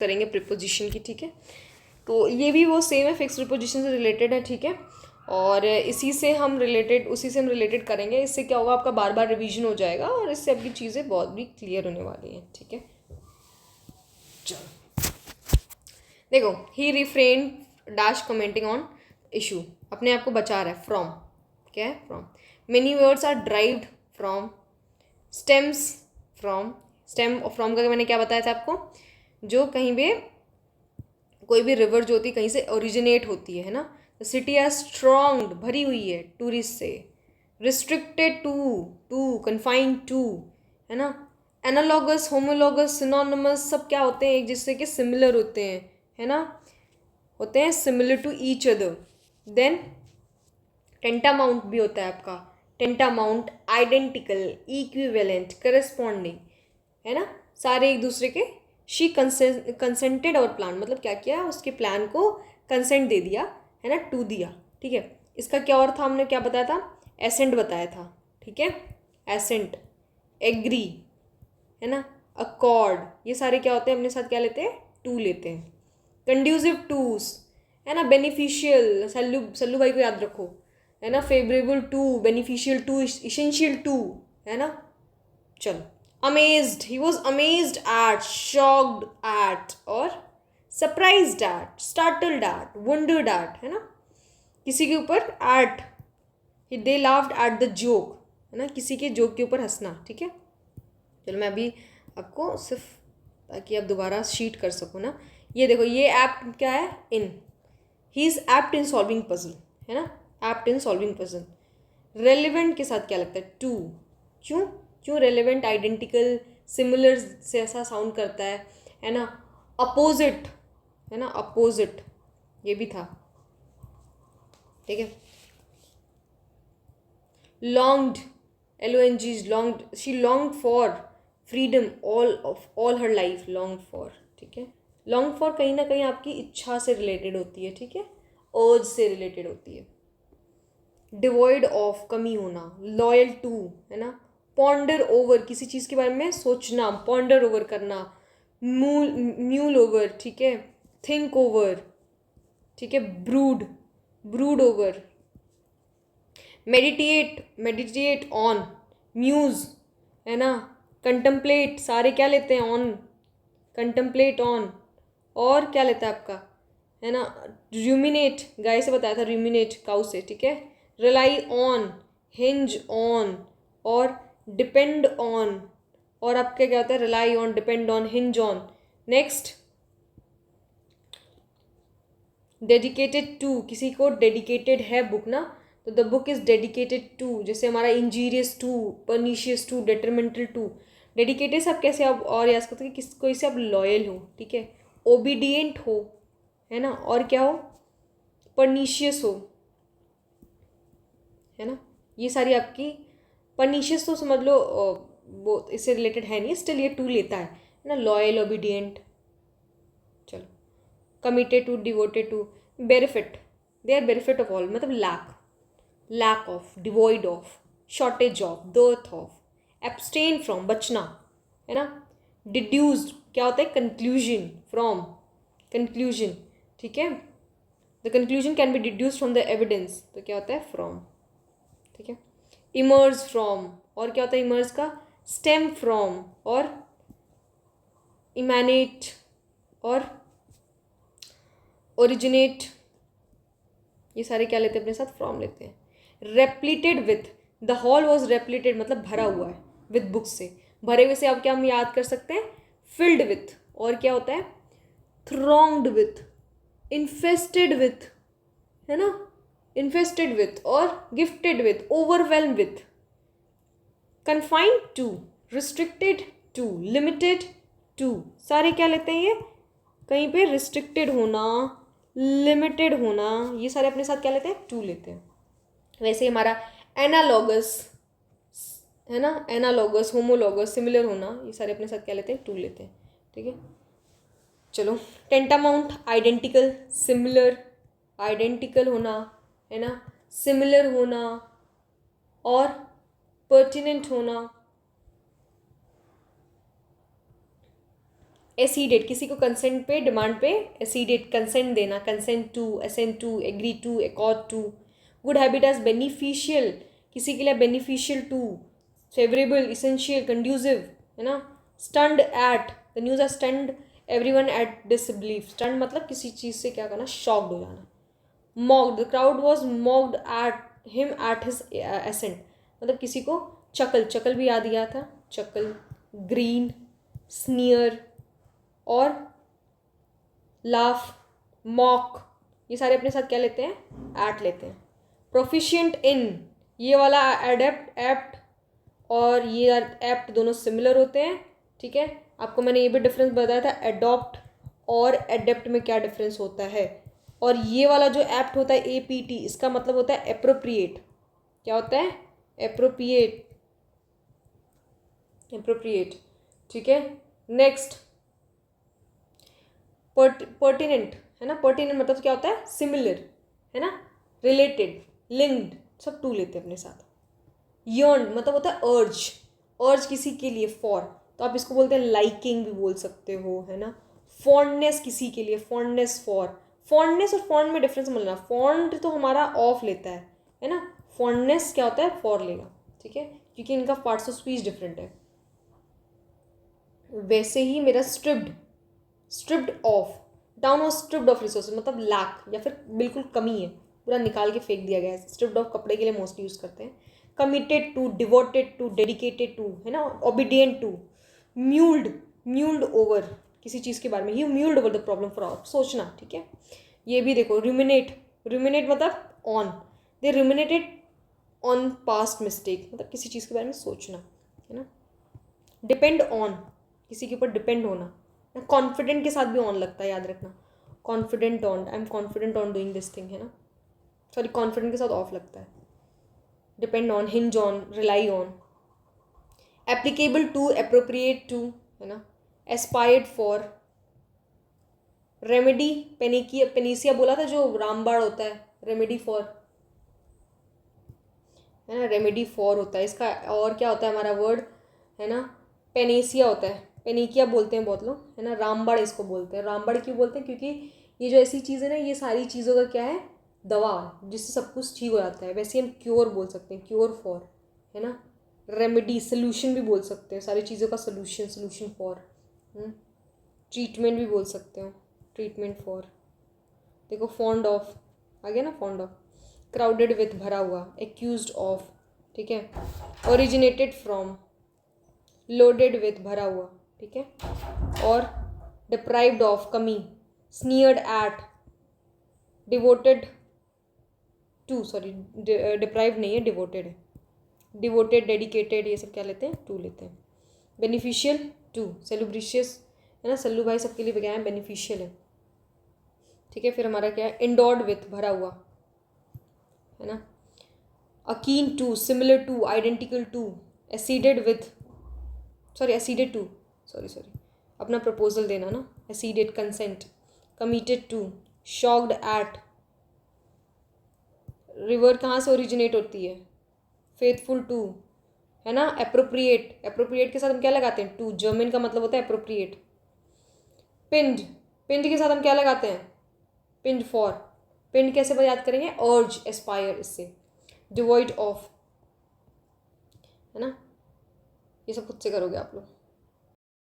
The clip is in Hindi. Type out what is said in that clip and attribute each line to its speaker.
Speaker 1: करेंगे प्रीपोजिशन की, ठीक है। तो ये भी वो सेम है, फिक्स प्रीपोजिशन से रिलेटेड है, ठीक है। और उसी से हम रिलेटेड करेंगे। इससे क्या होगा, आपका बार बार रिवीजन हो जाएगा और इससे आपकी चीज़ें बहुत भी क्लियर होने वाली हैं, ठीक है। चलो देखो, he refrain dash commenting on issue, अपने आप को बचा रहा है फ्रॉम, क्या है, from. Many words are derived from, stems from. Stem और फ्रॉम का मैंने क्या बताया था आपको, जो कहीं पे कोई भी रिवर जो होती है कहीं से ओरिजिनेट होती है ना। द सिटी आर स्ट्रॉन्ग, भरी हुई है टूरिस्ट से। Restricted to, to confined to, है ना। एनालॉगस, होमोलॉगस, सिनोनिमस, सब क्या होते हैं, एक जिससे कि सिमिलर होते हैं, है ना, होते हैं similar to each other. Then tantamount भी होता है आपका, टेंटामाउंट, आइडेंटिकल, इक्विवेलेंट, करस्पॉन्डिंग, है ना, सारे एक दूसरे के। शी कंसेंटेड और प्लान, मतलब क्या किया, उसके प्लान को कंसेंट दे दिया, है ना, टू दिया, ठीक है। इसका क्या और था, हमने क्या बताया था, एसेंट बताया था, ठीक है। एसेंट, एग्री, है ना, अकॉर्ड, ये सारे क्या होते हैं, अपने साथ क्या लेते हैं, टू लेते हैं। कंड्यूसिव टूस, है ना, बेनिफिशियल, सल्लू भाई को याद रखो, है ना, favourable to, beneficial to, essential to, है ना। चलो, amazed, he was amazed at, shocked at, और surprised at, startled at, wondered at, है ना, किसी के ऊपर at, they laughed at the joke, है ना, किसी के जोक के ऊपर हंसना, ठीक है। चलो मैं अभी आपको सिर्फ ताकि आप दोबारा शीट कर सको ना, ये देखो, ये एप्ट क्या है, in, he is apt in solving puzzle, है ना, apt in solving puzzle. Relevant के साथ क्या लगता है, टू, क्यों, क्यों रेलिवेंट, आइडेंटिकल, सिमिलर से ऐसा साउंड करता है ना। अपोजिट, है ना, अपोजिट, ये भी था, ठीक है। Longed, LONG, longed, she longed for freedom all her life, long for, ठीक है। लॉन्ग फॉर कहीं ना कहीं आपकी इच्छा से रिलेटेड होती है, ठीक है, अर्ज से रिलेटेड होती है। डिवॉइड ऑफ, कमी होना, लॉयल टू, है ना। पॉन्डर ओवर, किसी चीज़ के बारे में सोचना, पॉन्डर ओवर करना। म्यूल ओवर, ठीक है। थिंक ओवर, ठीक है। Brood, brood over. Meditate on, muse, है ना। कंटम्पलेट, सारे क्या लेते हैं, ऑन, कंटम्पलेट ऑन। और क्या लेता है आपका, है ना, रूमिनेट, गाय से बताया था, रूमिनेट काउ से, ठीक है। रिलाई ऑन, हिंज ऑन, और डिपेंड ऑन। और आपके क्या होता है, rely on, depend on, hinge on. Next, dedicated to, किसी को डेडिकेटेड है बुक ना, तो the book is dedicated to, जैसे हमारा injurious to, pernicious to, detrimental to. Dedicated से आप कैसे आप और याद करते हैं कि किस कोई से आप लॉयल हो, ठीक है, ओबीडियंट हो, है ना, और क्या हो, परनीशियस हो, है ना। ये सारी आपकी, परनीशियस तो समझ लो वो इससे रिलेटेड है नहीं, स्टिल ये टू लेता है ना, लॉयल, ओबीडियंट। चलो, committed to, devoted to, benefit, they are benefit of all, मतलब lack of, devoid of, shortage of, dearth of, abstain from, बचना, है ना। डिड्यूस्ड क्या होता है, कंक्लूजन फ्रॉम, कंक्लूजन, ठीक है। The conclusion can be deduced from the evidence, तो क्या होता है, फ्रॉम, ठीक है। इमर्ज फ्रॉम, और क्या होता है इमर्ज का, स्टेम फ्रॉम, और इमैनेट, और ओरिजिनेट, ये सारे क्या लेते हैं अपने साथ, फ्रॉम लेते हैं। रेप्लीटेड विथ, द हॉल वॉज रेप्लीटेड, मतलब भरा हुआ है, विथ बुक्स से, भरे हुए से आप क्या हम याद कर सकते हैं, फिल्ड विथ, और क्या होता है, थ्रॉन्ग्ड विथ, इन्फेस्टेड विथ, है ना, इन्फेस्टेड विथ, और gifted with, overwhelm with. Confined to, restricted to, limited to, सारे क्या लेते हैं ये, कहीं पे रिस्ट्रिक्टेड होना, लिमिटेड होना, ये सारे अपने साथ क्या लेते हैं, टू लेते हैं। वैसे हमारा एनालॉगस, है ना, एनालॉगस, होमोलॉगस, सिमिलर होना, ये सारे अपने साथ क्या लेते हैं, टू लेते हैं, ठीक है। चलो, टेंटामाउंट, आइडेंटिकल, सिमिलर, आइडेंटिकल होना, है ना, सिमिलर होना, और पर्टिनेंट होना, एसीडेट, किसी को कंसेंट पे, डिमांड पे एसीडेट, कंसेंट देना, consent to, assent to, agree to, accord to. Good habit as beneficial, किसी के लिए beneficial to, favourable, essential, conducive, है ना. Stunned at, the news are stunned everyone at disbelief. Stunned मतलब किसी चीज़ से क्या करना, शॉक्ड हो जाना. Mocked, the crowd was mocked at him at his ascent, मतलब किसी को चकल, चकल भी याद दिया था, चकल. ग्रीन, स्नियर और लाफ, मॉक, ये सारे अपने साथ क्या लेते हैं, एट लेते हैं. प्रोफिशिएंट इन, ये वाला एडेप्ट, एप्ट और ये एप्ट दोनों सिमिलर होते हैं. ठीक है, आपको मैंने ये भी डिफरेंस बताया था, एडॉप्ट और एडेप्ट में क्या डिफरेंस होता है. और ये वाला जो एप्ट होता है APT, इसका मतलब होता है एप्रोप्रिएट. क्या होता है, एप्रोप्रिएट, एप्रोप्रिएट. ठीक है. नेक्स्ट पर्टिनेंट, है ना. पर्टिनेंट मतलब क्या होता है, सिमिलर, है ना, रिलेटेड, लिंक्ड, सब टू लेते हैं अपने साथ. यर्न मतलब होता है अर्ज, अर्ज किसी के लिए, फॉर, तो आप इसको बोलते हैं लाइकिंग भी बोल सकते हो, है ना. फॉन्डनेस किसी के लिए, फॉन्डनेस फॉर. फॉन्डनेस और फॉन्ड में डिफरेंस मिलना, फॉन्ड तो हमारा ऑफ लेता है ना. फॉन्डनेस क्या होता है, फॉर लेगा. ठीक है, क्योंकि इनका पार्ट्स ऑफ स्पीच डिफरेंट है. वैसे ही मेरा स्ट्रिप्ड, स्ट्रिप्ड ऑफ, डाउन और स्ट्रिप्ड ऑफ रिसोर्सेज मतलब लैक या फिर बिल्कुल कमी है, पूरा निकाल के फेंक दिया गया है. स्ट्रिप्ड ऑफ कपड़े के लिए मोस्टली यूज़ करते हैं. Committed to, devoted to, dedicated to, है ना. Obedient to. Mulled, mulled over, किसी चीज़ के बारे में, he mulled over the problem for hour, सोचना. ठीक है, ये भी देखो. रुमिनेट, रुमिनेट मतलब on, they ruminated on past mistake, मतलब किसी चीज़ के बारे में सोचना, है ना. डिपेंड ऑन, किसी के ऊपर डिपेंड होना. कॉन्फिडेंट के साथ भी ऑन लगता है, याद रखना. Confident on, I am confident on doing this thing, है ना. सॉरी, कॉन्फिडेंट के साथ ऑफ लगता है. Depend on, hinge on, rely on. Applicable to, appropriate to, है ना. Aspired for. Remedy, panacea, panacea बोला था जो रामबाण होता है, रेमेडी फॉर, है ना. रेमेडी फॉर होता है इसका. और क्या होता है हमारा वर्ड, है ना, पेनेसिया होता है. पेनिकिया बोलते हैं बहुत लोग, है ना. रामबाण इसको बोलते हैं. रामबाण क्यों बोलते हैं, क्योंकि ये जो ऐसी चीज़ है ना, ये सारी चीज़ों का क्या है, दवा, जिससे सब कुछ ठीक हो जाता है. वैसे हम क्योर बोल सकते हैं, क्योर फॉर, है ना. रेमेडी, सोल्यूशन भी बोल सकते हैं, सारी चीज़ों का सोल्यूशन, सोल्यूशन फॉर. ट्रीटमेंट भी बोल सकते हो, ट्रीटमेंट फॉर. देखो, फॉन्ड ऑफ आ गया ना, फॉन्ड ऑफ. क्राउडेड विथ, भरा हुआ. एक्यूज्ड ऑफ, ठीक है. ओरिजिनेटेड फ्रॉम, लोडेड विथ, भरा हुआ. ठीक है. और डिप्राइव्ड ऑफ, कमी. Sneered at, devoted to, sorry deprived नहीं है, डिवोटेड है. डिवोटेड, डेडिकेटेड, ये सब क्या लेते हैं, टू लेते हैं. बेनिफिशियल टू, सेलुब्रिशियस, है ना. सल्लू भाई सबके लिए क्या है, बेनिफिशियल है. ठीक है. फिर हमारा क्या है, इंडोर्ड विथ, भरा हुआ, है ना. Akin to, similar to, identical to. Acceded with, sorry acceded to, sorry अपना प्रपोजल देना ना. Acceded, consent. Committed to, shocked at. River कहाँ से ओरिजिनेट होती है, फेथफुल टू, है ना. एप्रोप्रिएट, एप्रोप्रिएट के साथ हम क्या लगाते हैं, टू. जर्मन का मतलब होता है एप्रोप्रिएट. पिंड, पिंड के साथ हम क्या लगाते हैं, पिंड फॉर. पिंड कैसे याद करेंगे, अर्ज, एस्पायर, इससे. डिवॉइड ऑफ, है ना. ये सब खुद से करोगे आप लोग.